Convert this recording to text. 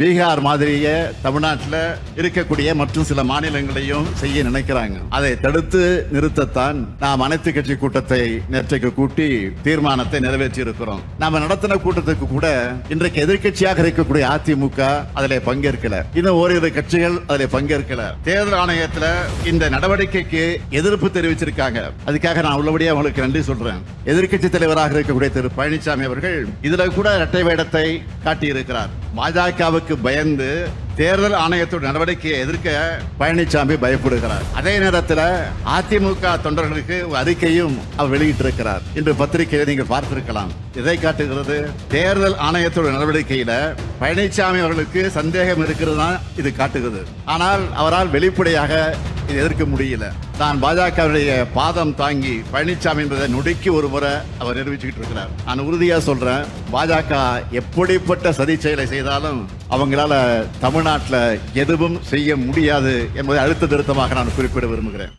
பீகார் மாதிரியே தமிழ்நாட்டில் இருக்கக்கூடிய மற்றும் சில மாநிலங்களையும் செய்ய நினைக்கிறாங்க. அதை தடுத்து நிறுத்தத்தான் நாம் அனைத்து கட்சி கூட்டத்தை நேற்றைக்கு கூட்டி தீர்மானத்தை நிறைவேற்றி இருக்கிறோம். நாம நடத்தின கூட்டத்துக்கு கூட இன்றைக்கு எதிர்கட்சியாக இருக்கக்கூடிய அதிமுக அதிலே பங்கேற்கல. இன்னும் ஓரிரு கட்சிகள் அதிலே பங்கேற்கல. தேர்தல் ஆணையத்தில் இந்த நடவடிக்கைக்கு எதிர்ப்பு தெரிவிச்சிருக்காங்க. அதுக்காக நான் உள்ளபடியே அவங்களுக்கு நன்றி சொல்றேன். எதிர்கட்சி தலைவராக இருக்கக்கூடிய திரு பழனிசாமி அவர்கள் இதுல கூட இரட்டை வேடத்தை காட்டியிருக்கிறார். பாஜகவுக்கு பயந்து தேர்தல் ஆணையத்தோட நடவடிக்கையை எதிர்க்க பழனிசாமி பயப்படுகிறார். அதே நேரத்தில் அதிமுக தொண்டர்களுக்கு அறிக்கையும் அவர் வெளியிட்டிருக்கிறார். இன்று பத்திரிகையை நீங்கள் பார்த்திருக்கலாம். இதை காட்டுகிறது தேர்தல் ஆணையத்தோட நடவடிக்கையில பழனிசாமி அவர்களுக்கு சந்தேகம் இருக்கிறது இது காட்டுகிறது. ஆனால் அவரால் வெளிப்படையாக இது எதிர்க்க முடியல. தான் பாஜகவுடைய பாதம் தாங்கி பழனிசாமி என்பதை நொடிக்கு ஒரு முறை அவர் நிரூபிச்சுக்கிட்டு இருக்கிறார். நான் உறுதியா சொல்றேன், பாஜக எப்படிப்பட்ட சதி செயலை செய்தாலும் அவங்களால தமிழ்நாட்டில் எதுவும் செய்ய முடியாது என்பதை அழுத்த திருத்தமாக நான் குறிப்பிட விரும்புகிறேன்.